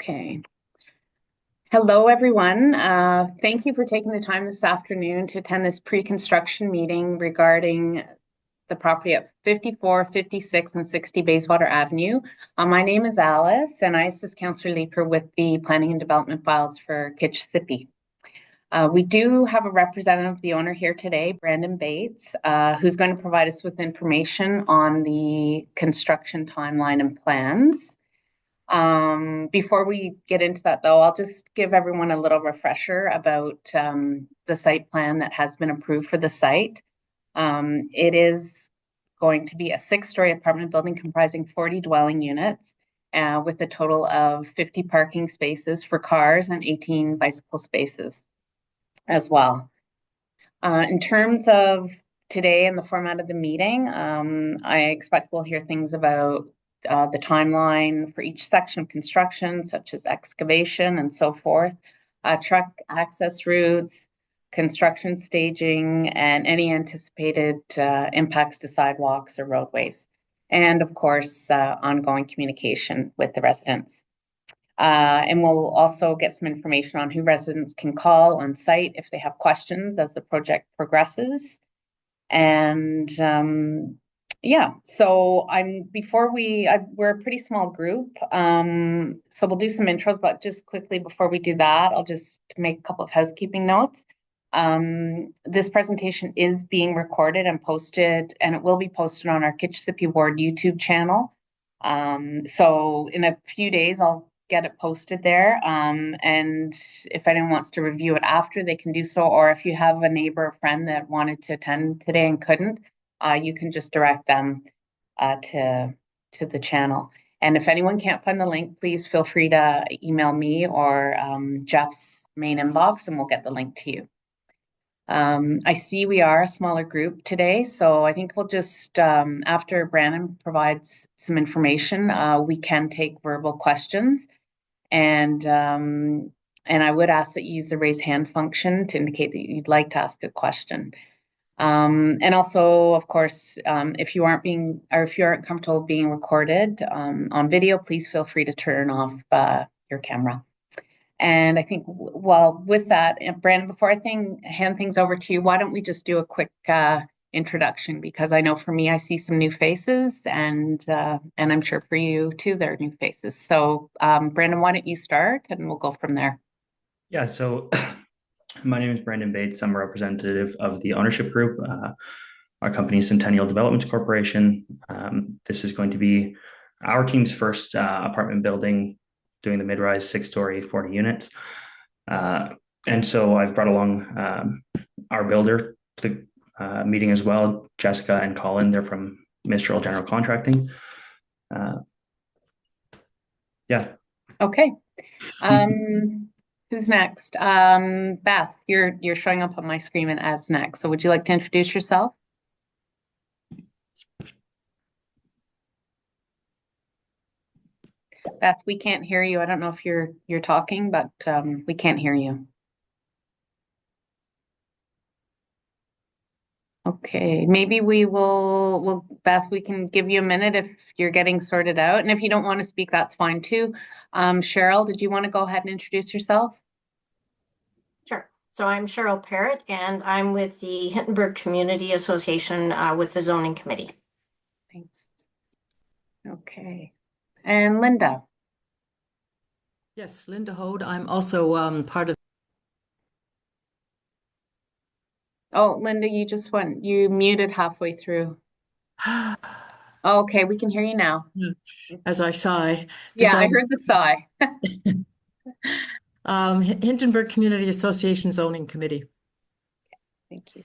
Okay. Hello, everyone. Thank you for taking the time this afternoon to attend this pre-construction meeting regarding the property at 54, 56, and 60 Bayswater Avenue. My name is Alice, and I assist Councillor Leeper with the planning and development files for Kitchissippi. We do have a representative of the owner here today, Brandon Bates, who's going to provide us with information on the construction timeline and plans. Before we get into that, though, I'll just give everyone a little refresher about the site plan that has been approved for the site. It is going to be a 6-story apartment building comprising 40 dwelling units with a total of 50 parking spaces for cars and 18 bicycle spaces as well. In terms of today and the format of the meeting, I expect we'll hear things about the timeline for each section of construction, such as excavation and so forth, truck access routes, construction staging, and any anticipated impacts to sidewalks or roadways. And of course, ongoing communication with the residents. And we'll also get some information on who residents can call on site if they have questions as the project progresses. And yeah, so we're a pretty small group. So we'll do some intros, but just quickly before we do that, I'll just make a couple of housekeeping notes. This presentation is being recorded and posted, and it will be posted on our Kitchissippi Ward YouTube channel. So in a few days, I'll get it posted there. And if anyone wants to review it after, they can do so. Or if you have a neighbor or friend that wanted to attend today and couldn't, you can just direct them to the channel. And if anyone can't find the link, please feel free to email me or Jeff's main inbox, and we'll get the link to you. I see we are a smaller group today, so I think we'll just, after Brandon provides some information, we can take verbal questions. And I would ask that you use the raise hand function to indicate that you'd like to ask a question. And also, of course, if you aren't comfortable being recorded on video, please feel free to turn off your camera. And I think, well, with that, Brandon, before I hand things over to you, why don't we just do a quick introduction? Because I know for me, I see some new faces, and I'm sure for you too, there are new faces. So, Brandon, why don't you start, and we'll go from there. Yeah, so my name is Brandon Bates. I'm a representative of the ownership group. Our company is Centennial Developments Corporation. This is going to be our team's first apartment building, doing the mid-rise 6-story, 40 units. And so I've brought along our builder to the meeting as well, Jessica and Colin. They're from Mistral General Contracting. Yeah. Okay. Who's next? Beth, you're showing up on my screen as next. So would you like to introduce yourself? Beth, we can't hear you. I don't know if you're talking, but we can't hear you. Okay, maybe Beth, we can give you a minute if you're getting sorted out. And if you don't want to speak, that's fine too. Cheryl, did you want to go ahead and introduce yourself? Sure. So I'm Cheryl Parrott, and I'm with the Hintonburg Community Association with the Zoning Committee. Thanks. Okay. And Linda. Yes, Linda Hode. I'm also part of. Oh, Linda, you muted halfway through. Okay, we can hear you now. As I sigh. Yeah, I heard the sigh. Hintonburg Community Association Zoning Committee. Thank you.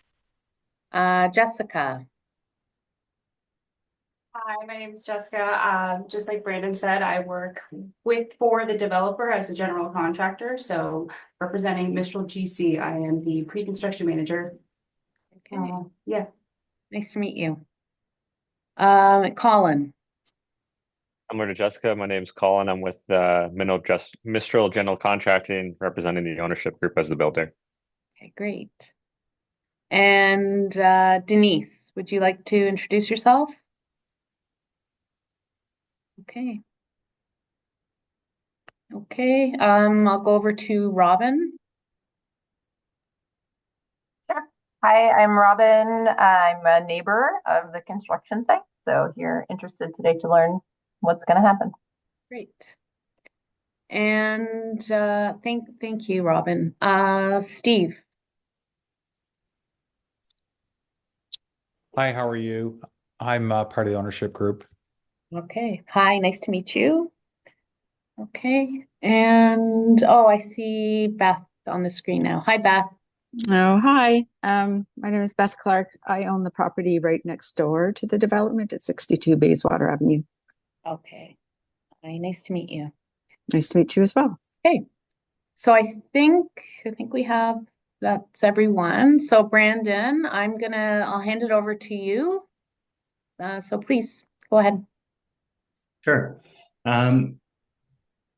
Jessica. Hi, my name is Jessica. Just like Brandon said, I work for the developer as a general contractor. So representing Mistral GC, I am the pre-construction manager. Okay. Yeah. Nice to meet you. Colin. I'm with Jessica. My name's Colin. I'm with Mistral General Contracting, representing the ownership group as the builder. Okay, great. And Denise, would you like to introduce yourself? Okay, I'll go over to Robin. Sure. Hi, I'm Robin. I'm a neighbor of the construction site. So here interested today to learn what's going to happen. Great. And thank you, Robin. Steve. Hi, how are you? I'm part of the ownership group. Okay. Hi, nice to meet you. Okay. And oh, I see Beth on the screen now. Hi, Beth. Oh, hi. My name is Beth Clark. I own the property right next door to the development at 62 Bayswater Avenue. Okay. Hi, nice to meet you. Nice to meet you as well. Okay. So I think we have that's everyone. So Brandon, I'll hand it over to you. So please go ahead. Sure.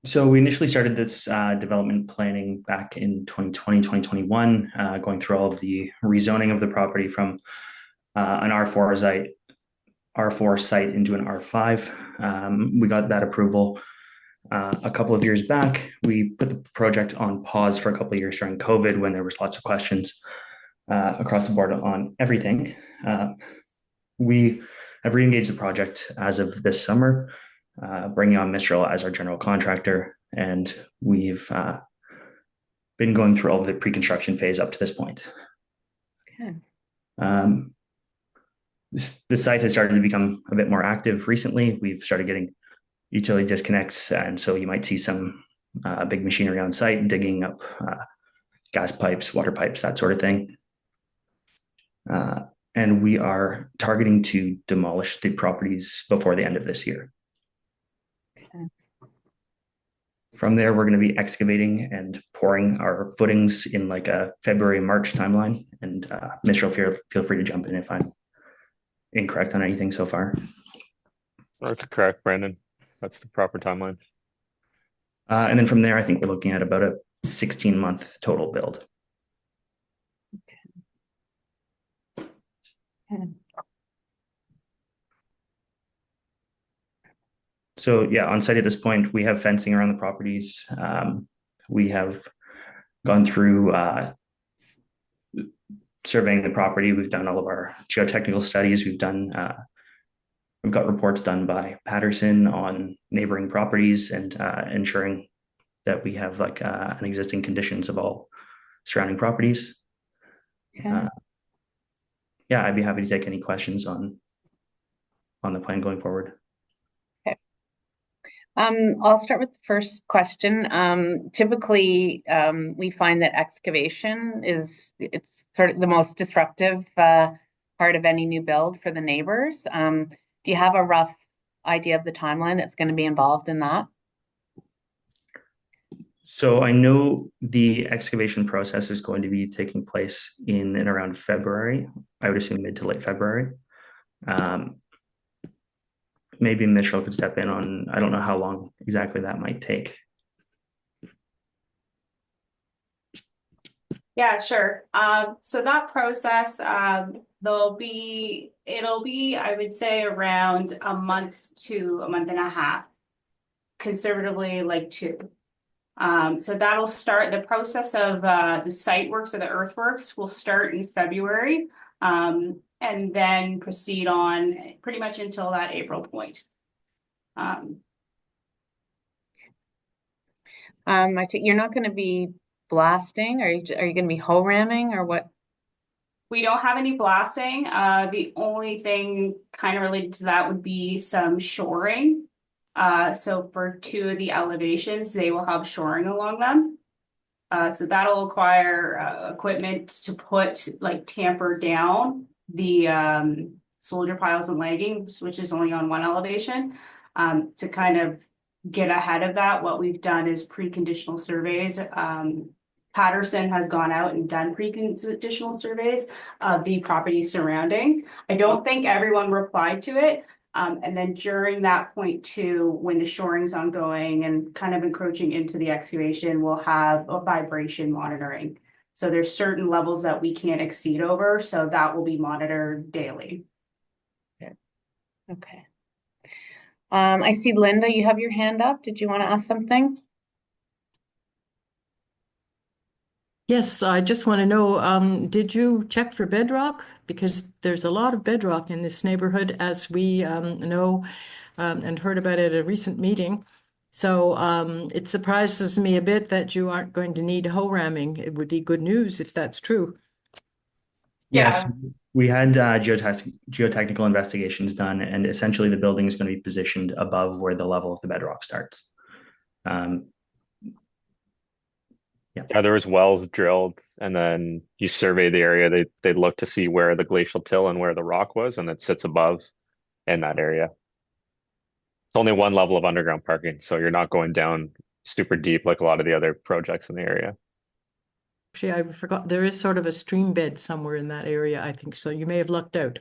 So we initially started this development planning back in 2020, 2021, going through all of the rezoning of the property from an R4 site into an R5. We got that approval a couple of years back. We put the project on pause for a couple of years during COVID when there was lots of questions across the board on everything. We have re-engaged the project as of this summer, bringing on Mistral as our general contractor, and we've been going through all of the pre-construction phase up to this point. Okay. The site has started to become a bit more active recently. We've started getting utility disconnects, and so you might see some big machinery on site digging up gas pipes, water pipes, that sort of thing. And we are targeting to demolish the properties before the end of this year. Okay. From there, we're going to be excavating and pouring our footings in like a February, March timeline. And Mistral, feel free to jump in if I'm incorrect on anything so far. That's correct, Brandon. That's the proper timeline. And then from there, I think we're looking at about a 16-month total build. Okay. So yeah, on site at this point, we have fencing around the properties. We have gone through surveying the property. We've done all of our geotechnical studies. We've got reports done by Patterson on neighboring properties and ensuring that we have like an existing conditions of all surrounding properties. Okay. Yeah, I'd be happy to take any questions on the plan going forward. I'll start with the first question. Typically, we find that excavation it's sort of the most disruptive part of any new build for the neighbors. Do you have a rough idea of the timeline that's going to be involved in that? So I know the excavation process is going to be taking place in and around February. I would assume mid to late February. Maybe Mitchell could step in on, I don't know how long exactly that might take. Yeah, sure. So that process, it'll be, I would say, around a month to a month and a half, conservatively like 2. So that'll start the process of the site works or the earthworks will start in February, and then proceed on pretty much until that April point. You're not going to be blasting, or are you going to be hoe ramming, or what? We don't have any blasting. The only thing kind of related to that would be some shoring. So for 2 of the elevations, they will have shoring along them. So that'll require equipment to put like tamper down the soldier piles and leggings, which is only on one elevation. To kind of get ahead of that, what we've done is preconditional surveys. Patterson has gone out and done preconditional surveys of the property surrounding. I don't think everyone replied to it. And then during that point too, when the shoring's ongoing and kind of encroaching into the excavation, we'll have a vibration monitoring. So there's certain levels that we can't exceed over, so that will be monitored daily. Okay. I see Linda, you have your hand up. Did you want to ask something? Yes, I just want to know, did you check for bedrock? Because there's a lot of bedrock in this neighborhood, as we know and heard about at a recent meeting. So it surprises me a bit that you aren't going to need hoe ramming. It would be good news if that's true. Yes, Yeah. we had geotechnical investigations done, and essentially the building is going to be positioned above where the level of the bedrock starts. Yeah, there was wells drilled, and then you survey the area. They look to see where the glacial till and where the rock was, and it sits above in that area. It's only one level of underground parking, so you're not going down super deep like a lot of the other projects in the area. Actually, I forgot there is sort of a stream bed somewhere in that area, I think. So you may have lucked out.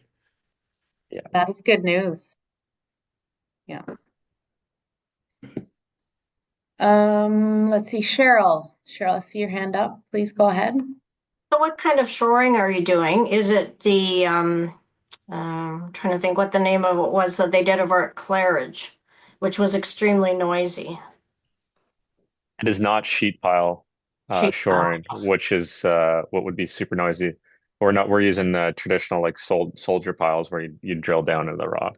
Yeah. That is good news. Yeah. Let's see, Cheryl. Cheryl, I see your hand up. Please go ahead. So what kind of shoring are you doing? Is it the, I'm trying to think what the name of it was that they did over at Claridge, which was extremely noisy. It is not sheet pile Sheet shoring, piles. which is what would be super noisy. We're using traditional like soldier piles where you drill down into the rock.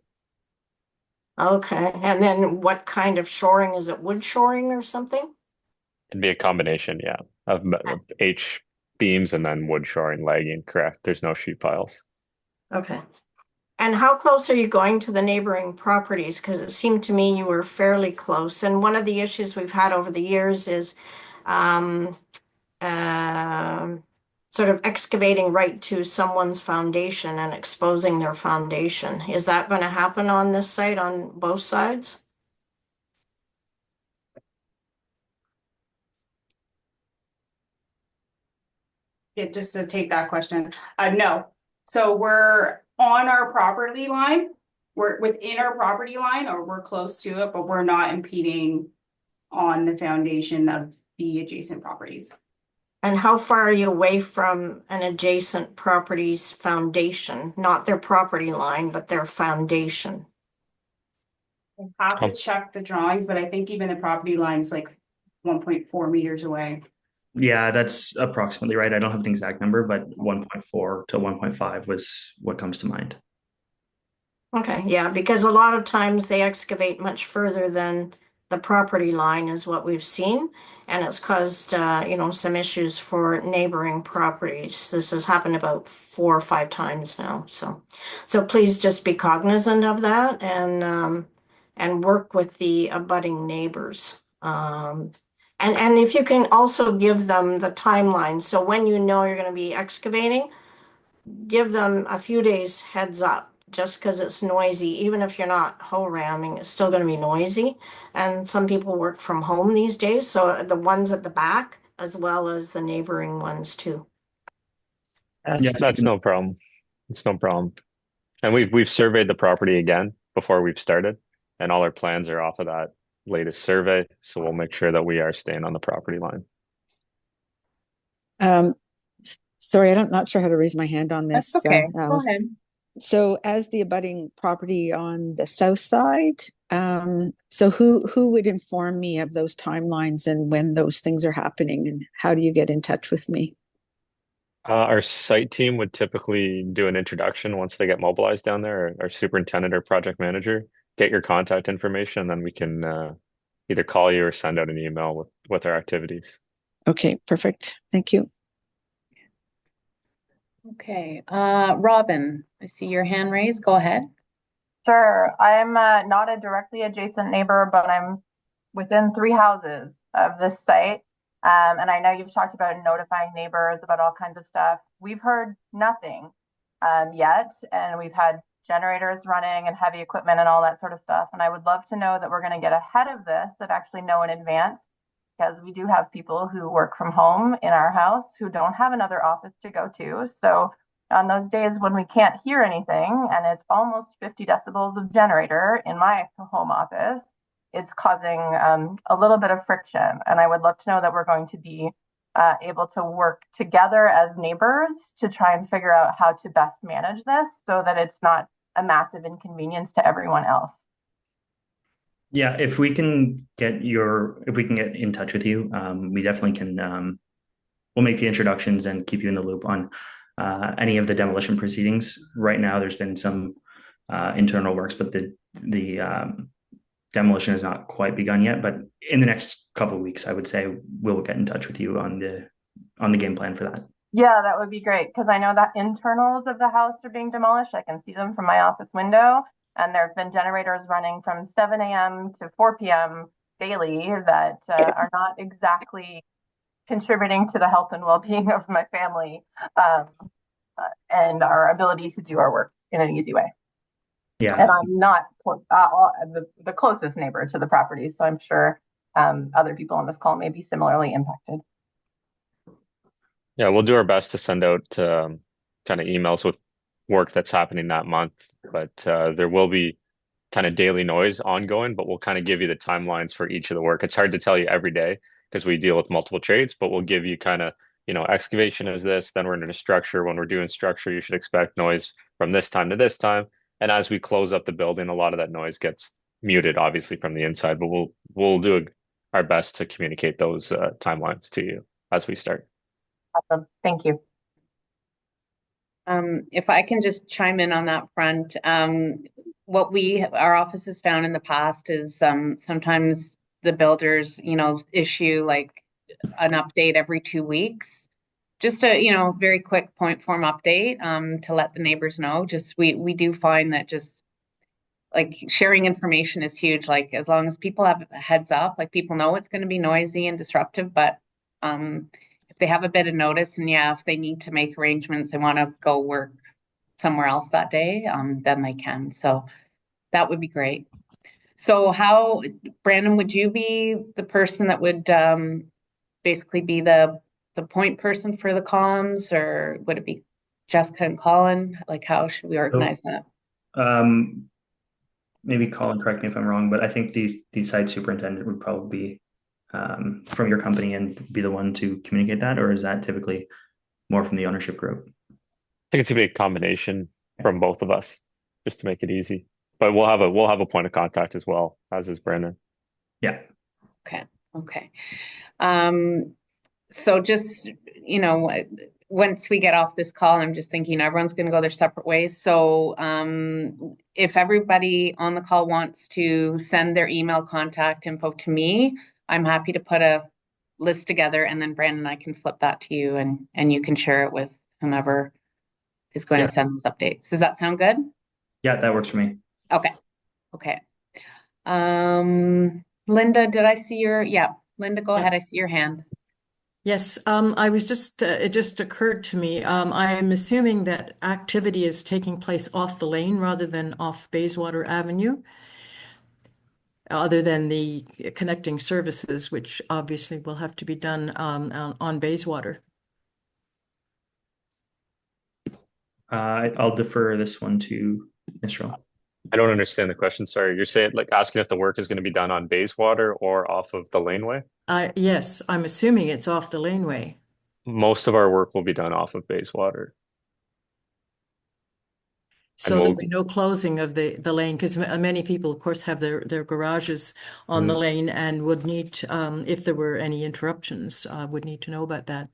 Okay, and then what kind of shoring is it? Wood shoring or something? It'd be a combination, yeah, of H beams and then wood shoring lagging, correct. There's no sheet piles. Okay. And how close are you going to the neighboring properties? Because it seemed to me you were fairly close. And one of the issues we've had over the years is um, um sort of excavating right to someone's foundation and exposing their foundation. Is that going to happen on this site on both sides? Yeah, just to take that question. No. So we're on our property line. We're within our property line, or we're close to it, but we're not impeding on the foundation of the adjacent properties. And how far are you away from an adjacent property's foundation? Not their property line, but their foundation. I have to Um, check the drawings, but I think even the property line's like 1.4 meters away. Yeah, that's approximately right. I don't have an exact number, but 1.4 to 1.5 was what comes to mind. Okay, yeah, because a lot of times they excavate much further than the property line is what we've seen. And it's caused, some issues for neighboring properties. This has happened about 4 or 5 times now. So please just be cognizant of that and work with the abutting neighbors. And if you can also give them the timeline. So when you know you're going to be excavating, give them a few days heads up. Just because it's noisy, even if you're not hoe ramming, it's still going to be noisy. And some people work from home these days, so the ones at the back as well as the neighboring ones too. that's no problem. It's no problem. And we've surveyed the property again before we've started, and all our plans are off of that latest survey. So we'll make sure that we are staying on the property line. Sorry, I'm not sure how to raise my hand on That's this. okay. Go ahead. So as the abutting property on the south side, so who would inform me of those timelines and when those things are happening, and how do you get in touch with me? Our site team would typically do an introduction once they get mobilized down there, or our superintendent or project manager, get your contact information, then we can either call you or send out an email with our activities. Okay, perfect. Thank you. Okay, Robin, I see your hand raised. Go ahead. Sure. I'm not a directly adjacent neighbor, but I'm within 3 houses of this site. And I know you've talked about notifying neighbors about all kinds of stuff. We've heard nothing yet, and we've had generators running and heavy equipment and all that sort of stuff. And I would love to know that we're going to get ahead of this and actually know in advance, because we do have people who work from home in our house who don't have another office to go to. So on those days when we can't hear anything and it's almost 50 decibels of generator in my home office, it's causing a little bit of friction. And I would love to know that we're going to be able to work together as neighbors to try and figure out how to best manage this so that it's not a massive inconvenience to everyone else. Yeah, if we can get in touch with you, we definitely can we'll make the introductions and keep you in the loop on any of the demolition proceedings. Right now, there's been some internal works, but the demolition has not quite begun yet. But in the next couple of weeks, I would say we'll get in touch with you on the game plan for that. Yeah, that would be great because I know that internals of the house are being demolished. I can see them from my office window, and there have been generators running from 7 a.m. to 4 p.m. daily that are not exactly contributing to the health and well-being of my family and our ability to do our work in an easy way. Yeah. And I'm not the closest neighbor to the property, so I'm sure other people on this call may be similarly impacted. Yeah, we'll do our best to send out kind of emails with work that's happening that month, but there will be kind of daily noise ongoing, but we'll kind of give you the timelines for each of the work. It's hard to tell you every day because we deal with multiple trades, but we'll give you kind of, excavation is this, then we're into structure. When we're doing structure, you should expect noise from this time to this time. And as we close up the building, a lot of that noise gets muted, obviously, from the inside, but we'll do our best to communicate those timelines to you as we start. Awesome. Thank you. If I can just chime in on that front, what our office has found in the past is sometimes the builders, issue like an update every 2 weeks. Just a, very quick point form update to let the neighbors know. Just we do find that just like sharing information is huge. Like as long as people have a heads up, like people know it's going to be noisy and disruptive, but if they have a bit of notice and if they need to make arrangements, they want to go work somewhere else that day, then they can. So that would be great. So Brandon, would you be the person that would basically be the point person for the comms, or would it be Jessica and Colin? Like how should we organize that? Maybe Colin, correct me if I'm wrong, but I think the site superintendent would probably be from your company and be the one to communicate that, or is that typically more from the ownership group? I think it's a big combination from both of us, just to make it easy. But we'll have a point of contact as well, as is Brandon. Yeah. Okay. So just, once we get off this call, I'm just thinking everyone's going to go their separate ways. So if everybody on the call wants to send their email contact info to me, I'm happy to put a list together, and then Brandon and I can flip that to you, and you can share it with whomever is going to send those updates. Does that sound good? Yeah, that works for me. Okay. Linda, did I see Linda, go ahead. I see your hand. Yes, I was it just occurred to me. I am assuming that activity is taking place off the lane rather than off Bayswater Avenue, other than the connecting services, which obviously will have to be done on Bayswater. I'll defer this one to Mistral. I don't understand the question. Sorry, you're saying like asking if the work is going to be done on Bayswater or off of the laneway? Yes, I'm assuming it's off the laneway. Most of our work will be done off of Bayswater. So there'll be no closing of the lane, because many people, of course, have their garages on the lane and would need, if there were any interruptions, would need to know about that.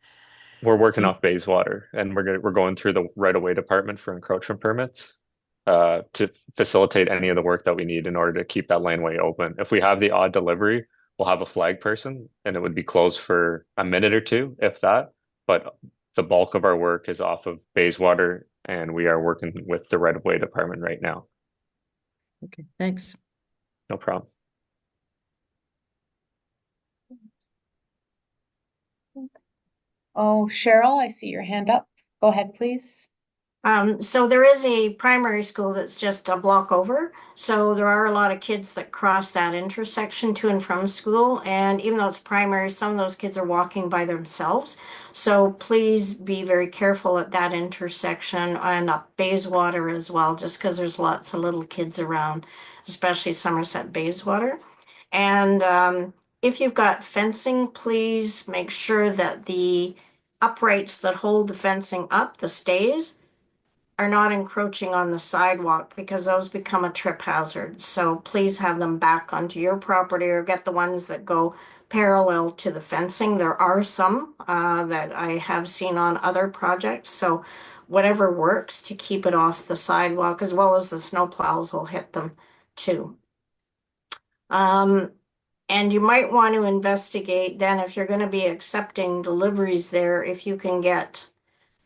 We're working off Bayswater, and we're going through the right-of-way department for encroachment permits to facilitate any of the work that we need in order to keep that laneway open. If we have the odd delivery, we'll have a flag person, and it would be closed for a minute or two, if that. But the bulk of our work is off of Bayswater, and we are working with the right-of-way department right now. Okay, thanks. No problem. Oh, Cheryl, I see your hand up. Go ahead, please. So there is a primary school that's just a block over. So there are a lot of kids that cross that intersection to and from school. And even though it's primary, some of those kids are walking by themselves. So please be very careful at that intersection and up Bayswater as well, just because there's lots of little kids around, especially Somerset Bayswater. And if you've got fencing, please make sure that the uprights that hold the fencing up, the stays, are not encroaching on the sidewalk because those become a trip hazard. So please have them back onto your property or get the ones that go parallel to the fencing. There are some that I have seen on other projects. So whatever works to keep it off the sidewalk, as well as the snow plows will hit them too. And you might want to investigate then if you're going to be accepting deliveries there, if you can get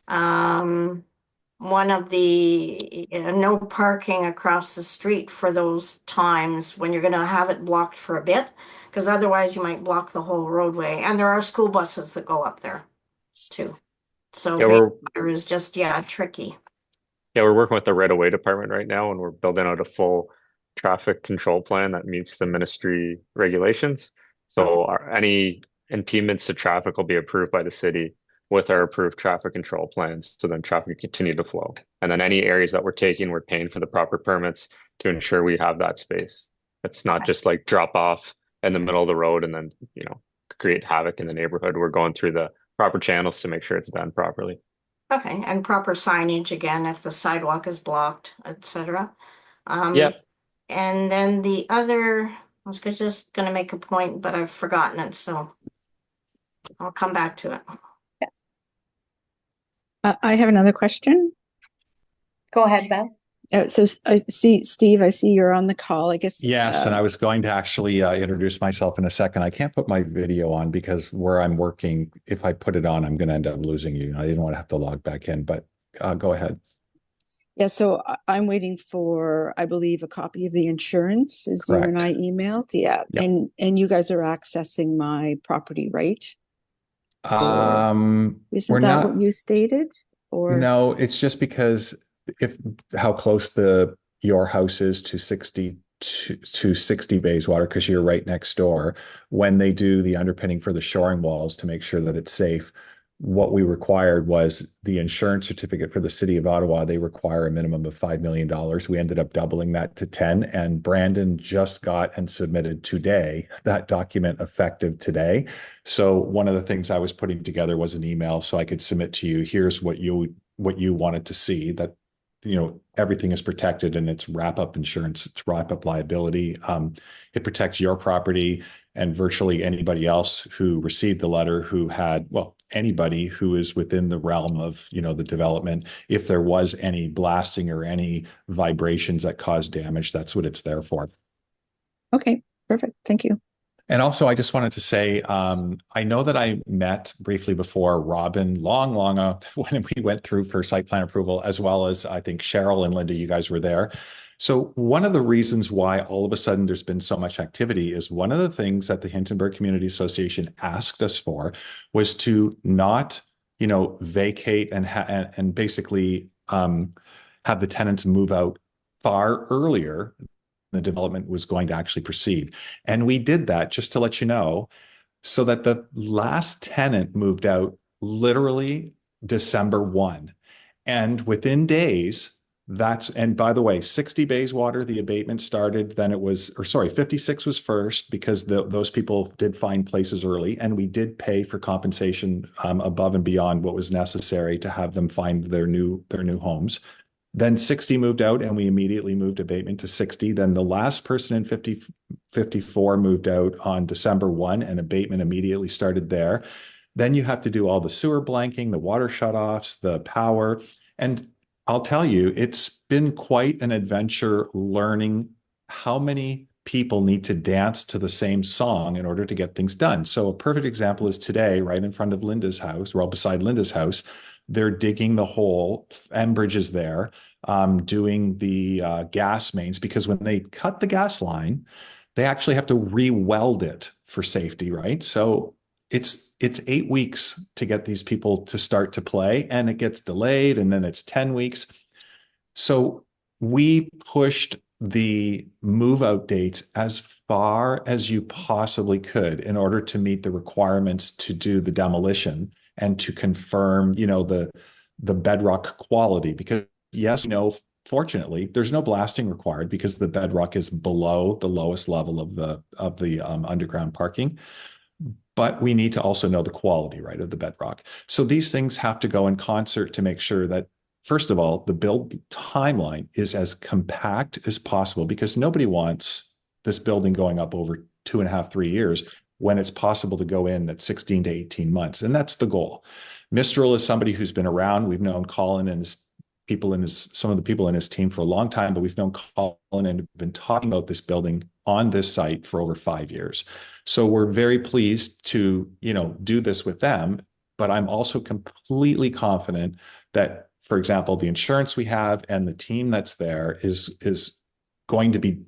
one of the no parking across the street for those times when you're going to have it blocked for a bit, because otherwise you might block the whole roadway. And there are school buses that go up there too. So Yeah, Bayswater is just, yeah, tricky. Yeah, we're working with the right-of-way department right now, and we're building out a full traffic control plan that meets the ministry regulations. So any impediments to traffic will be approved by the city with our approved traffic control plans. So then traffic can continue to flow. And then any areas that we're taking, we're paying for the proper permits to ensure we have that space. It's not just like drop off in the middle of the road and then, create havoc in the neighborhood. We're going through the proper channels to make sure it's done properly. Okay, and proper signage again if the sidewalk is blocked, etc. Yep. And then the other, I was just going to make a point, but I've forgotten it, so I'll come back to it. I have another question. Go ahead, Beth. So I see, Steve, I see you're on the call. I guess. Yes, and I was going to actually introduce myself in a second. I can't put my video on because where I'm working, if I put it on, I'm going to end up losing you. I didn't want to have to log back in, but go ahead. Yeah, so I'm waiting for, I believe, a copy of the insurance, as you and I emailed. Yeah, Yep. And you guys are accessing my property, right? We're Isn't that not, what you stated? Or no, it's just because how close your house is to 60 Bayswater, because you're right next door. When they do the underpinning for the shoring walls to make sure that it's safe, what we required was the insurance certificate for the city of Ottawa. They require a minimum of $5 million. We ended up doubling that to 10, and Brandon just got and submitted today that document effective today. So one of the things I was putting together was an email so I could submit to you. Here's what you wanted to see, that everything is protected, and it's wrap up insurance, it's wrap up liability. It protects your property and virtually anybody else who received the letter, who had, well, anybody who is within the realm of, the development. If there was any blasting or any vibrations that cause damage, that's what it's there for. okay, perfect. Thank you. And also, I just wanted to say, I know that I met briefly before Robin long when we went through for site plan approval, as well as I think Cheryl and Linda, you guys were there. So one of the reasons why all of a sudden there's been so much activity is one of the things that the Hintonburg Community Association asked us for was to not, vacate and basically have the tenants move out far earlier the development was going to actually proceed. And we did that, just to let you know, so that the last tenant moved out literally December 1. And within days, and by the way, 60 Bayswater, the abatement started, then 56 was first, because those people did find places early, and we did pay for compensation above and beyond what was necessary to have them find their new homes. Then 60 moved out, and we immediately moved abatement to 60. Then the last person in 54 moved out on December 1, and abatement immediately started there. Then you have to do all the sewer blanking, the water shutoffs, the power. And I'll tell you, it's been quite an adventure learning how many people need to dance to the same song in order to get things done. So a perfect example is today, right in front of Linda's house, right beside Linda's house. They're digging the hole, Enbridge is there, doing the gas mains, because when they cut the gas line, they actually have to re-weld it for safety, right? So it's 8 weeks to get these people to start to play, and it gets delayed, and then it's 10 weeks. So we pushed the move out dates as far as you possibly could in order to meet the requirements to do the demolition and to confirm, the bedrock quality. Because yes, fortunately, there's no blasting required because the bedrock is below the lowest level of the underground parking. But we need to also know the quality, right, of the bedrock. So these things have to go in concert to make sure that first of all, the build timeline is as compact as possible because nobody wants this building going up over 2.5, 3 years when it's possible to go in at 16 to 18 months. And that's the goal. Mistral is somebody who's been around. We've known Colin and some of the people in his team for a long time, but we've known Colin and been talking about this building on this site for over 5 years. So we're very pleased to, do this with them. But I'm also completely confident that, for example, the insurance we have and the team that's there is going to be,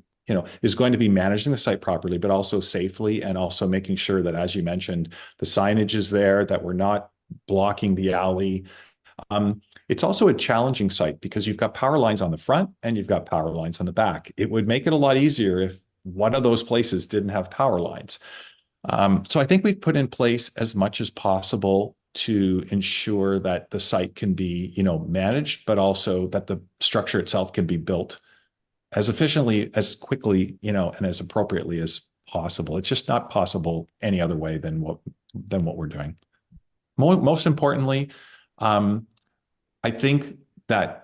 is going to be managing the site properly, but also safely, and also making sure that, as you mentioned, the signage is there, that we're not blocking the alley. It's also a challenging site because you've got power lines on the front and you've got power lines on the back. It would make it a lot easier if one of those places didn't have power lines. So I think we've put in place as much as possible to ensure that the site can be, managed, but also that the structure itself can be built as efficiently, as quickly, and as appropriately as possible. It's just not possible any other way than what we're doing. Most importantly, I think that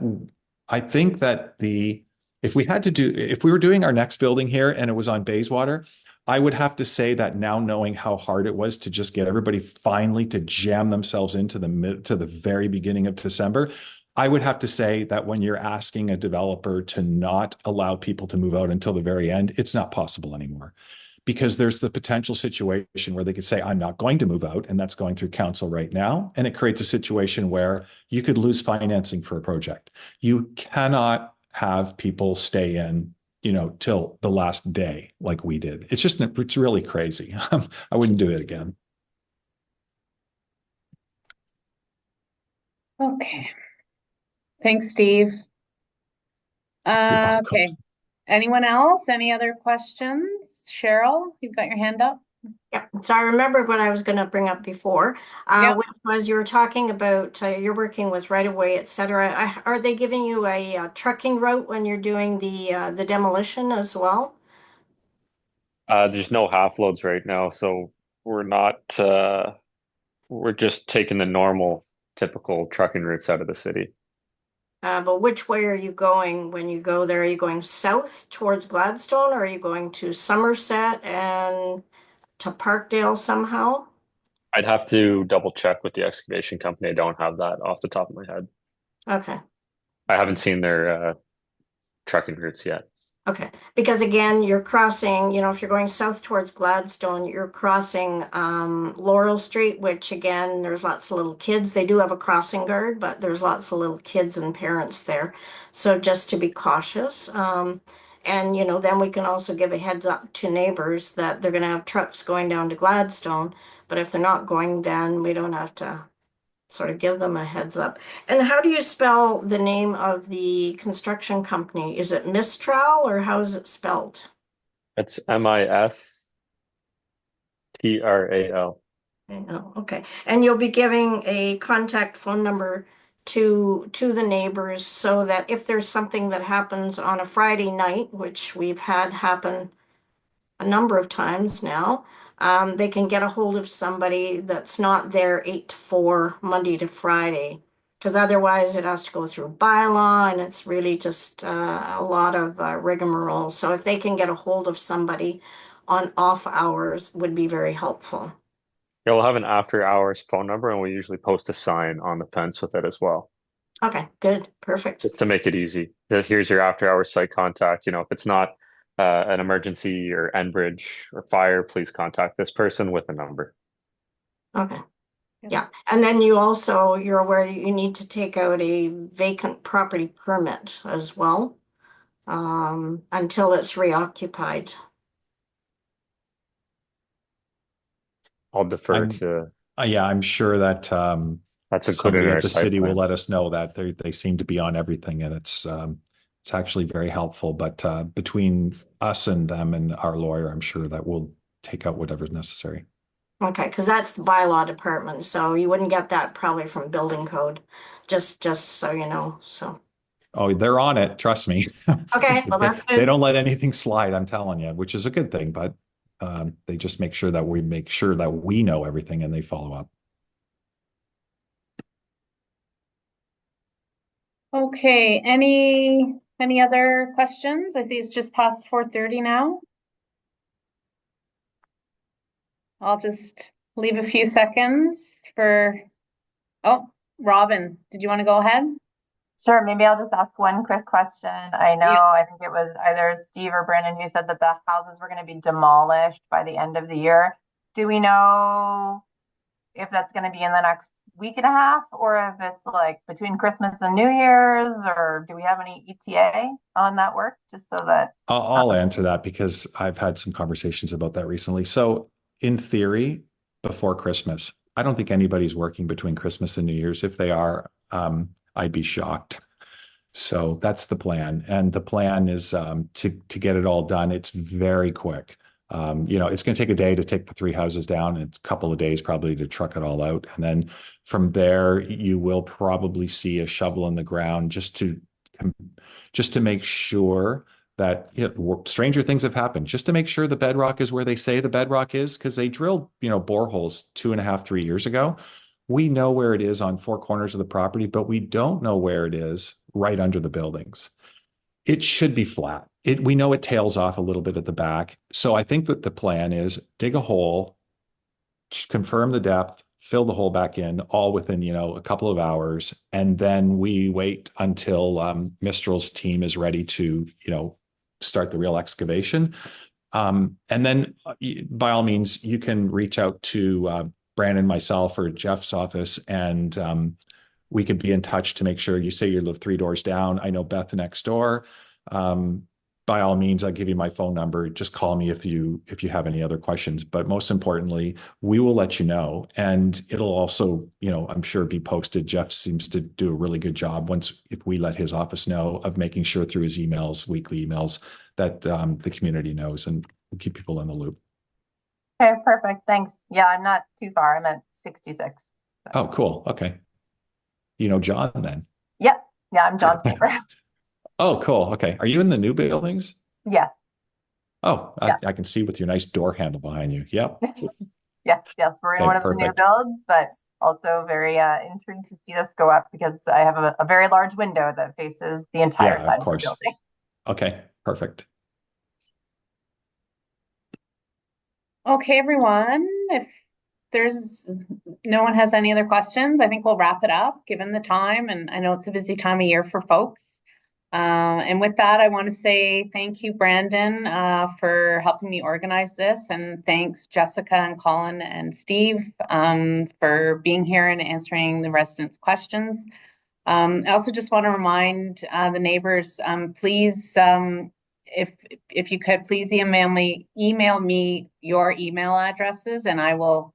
if we were doing our next building here and it was on Bayswater, I would have to say that now, knowing how hard it was to just get everybody finally to jam themselves into the very beginning of December, I would have to say that when you're asking a developer to not allow people to move out until the very end, it's not possible anymore. Because there's the potential situation where they could say, I'm not going to move out, and that's going through council right now. And it creates a situation where you could lose financing for a project. You cannot have people stay in, till the last day like we did. It's really crazy. I wouldn't do it again. Okay. Thanks, Steve. Okay. Anyone else? Any other questions? Cheryl, you've got your hand up. Yeah, so I remembered what I was going to bring up before, Yep. which was you were talking about you're working with right of way, et cetera. Are they giving you a trucking route when you're doing the demolition as well? There's no half loads right now, so we're not. We're just taking the normal, typical trucking routes out of the city. But which way are you going when you go there? Are you going south towards Gladstone, or are you going to Somerset and to Parkdale somehow? I'd have to double check with the excavation company. I don't have that off the top of my head. Okay. I haven't seen their trucking routes yet. Okay, because again, you're crossing, if you're going south towards Gladstone, you're crossing Laurel Street, which again, there's lots of little kids. They do have a crossing guard, but there's lots of little kids and parents there. So just to be cautious. And, then we can also give a heads up to neighbors that they're going to have trucks going down to Gladstone. But if they're not going, then we don't have to sort of give them a heads up. And how do you spell the name of the construction company? Is it Mistral, or how is it spelled? It's Mistral. Oh, okay. And you'll be giving a contact phone number to the neighbors so that if there's something that happens on a Friday night, which we've had happen a number of times now, they can get a hold of somebody that's not there 8 to 4, Monday to Friday. Because otherwise it has to go through bylaw and it's really just a lot of rigmarole. So if they can get a hold of somebody on off hours would be very helpful. Yeah, we'll have an after hours phone number, and we usually post a sign on the fence with it as well. Okay, good, perfect. Just to make it easy. Here's your after hours site contact. If it's not an emergency or Enbridge or fire, please contact this person with a number. Okay. Yeah. And then you're aware you need to take out a vacant property permit as well, until it's reoccupied. I'll defer to. Yeah, I'm sure that that's included somebody in at our the site city plan. will let us know that they seem to be on everything, and it's actually very helpful. But between us and them and our lawyer, I'm sure that we'll take out whatever's necessary. Okay, because that's the bylaw department, so you wouldn't get that probably from building code, just so you know. So. Oh, they're on it. Trust me. Okay, well that's good. They don't let anything slide. I'm telling you, which is a good thing. But they just make sure that we know everything and they follow up. Okay, any other questions? I think it's just past 4:30 now. I'll just leave a few seconds for, oh, Robin, did you want to go ahead? Sure, maybe I'll just ask one quick question. I know, Yeah. I think it was either Steve or Brandon who said that the houses were going to be demolished by the end of the year. Do we know if that's going to be in the next week and a half, or if it's like between Christmas and New Year's, or do we have any ETA on that work, just so that I'll answer that because I've had some conversations about that recently. So, in theory, before Christmas, I don't think anybody's working between Christmas and New Year's. If they are, I'd be shocked. So that's the plan, and the plan is to get it all done. It's very quick. It's going to take a day to take the three houses down, and a couple of days probably to truck it all out, and then from there you will probably see a shovel in the ground just to make sure that stranger things have happened. Just to make sure the bedrock is where they say the bedrock is, because they drilled boreholes 2.5, 3 years ago. We know where it is on four corners of the property, but we don't know where it is right under the buildings. It should be flat. We know it tails off a little bit at the back. So I think that the plan is dig a hole, confirm the depth, fill the hole back in, all within, a couple of hours. And then we wait until Mistral's team is ready to, start the real excavation. And then by all means, you can reach out to Brandon, myself, or Jeff's office, and we could be in touch to make sure. You say you live 3 doors down. I know Beth next door. By all means, I'll give you my phone number. Just call me if you have any other questions. But most importantly, we will let you know, and it'll also, I'm sure, be posted. Jeff seems to do a really good job if we let his office know, of making sure through his emails, weekly emails, that the community knows, and keep people in the loop. okay, perfect. Thanks. Yeah, I'm not too far. I'm at 66. So. Oh, cool. Okay. John then. Yep. Yeah, I'm John's neighbor. Oh, cool. Okay. Are you in the new buildings? Yes. Oh, Yeah. I can see with your nice door handle behind you. Yep. Yes. We're in Okay, one of the new perfect. builds, but also very intrigued to see this go up because I have a very large window that faces the entire Yeah, side of of the course. building. Okay, perfect. Okay, everyone, if there's no one has any other questions, I think we'll wrap it up given the time. And I know it's a busy time of year for folks. And with that, I want to say thank you, Brandon, for helping me organize this. And thanks, Jessica and Colin and Steve, for being here and answering the residents' questions. I also just want to remind the neighbors, please, if you could, please email me your email addresses, and I will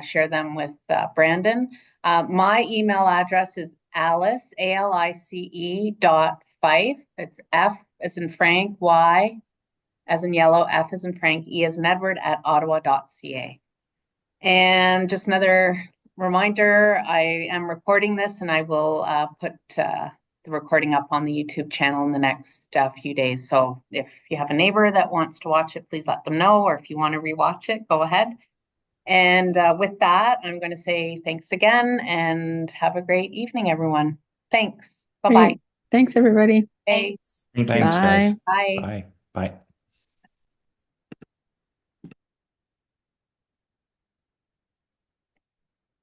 share them with Brandon. My email address is Alice, ALICE .Fife. It's F as in Frank, Y as in yellow, F as in Frank, E as in Edward at ottawa.ca. And just another reminder, I am recording this, and I will put the recording up on the YouTube channel in the next few days. So if you have a neighbor that wants to watch it, please let them know. Or if you want to rewatch it, go ahead. And with that, I'm going to say thanks again and have a great evening, everyone. Thanks. Bye-bye. Great. Thanks, everybody. Thanks. Thank you. Thanks, guys. Bye. Bye. Bye.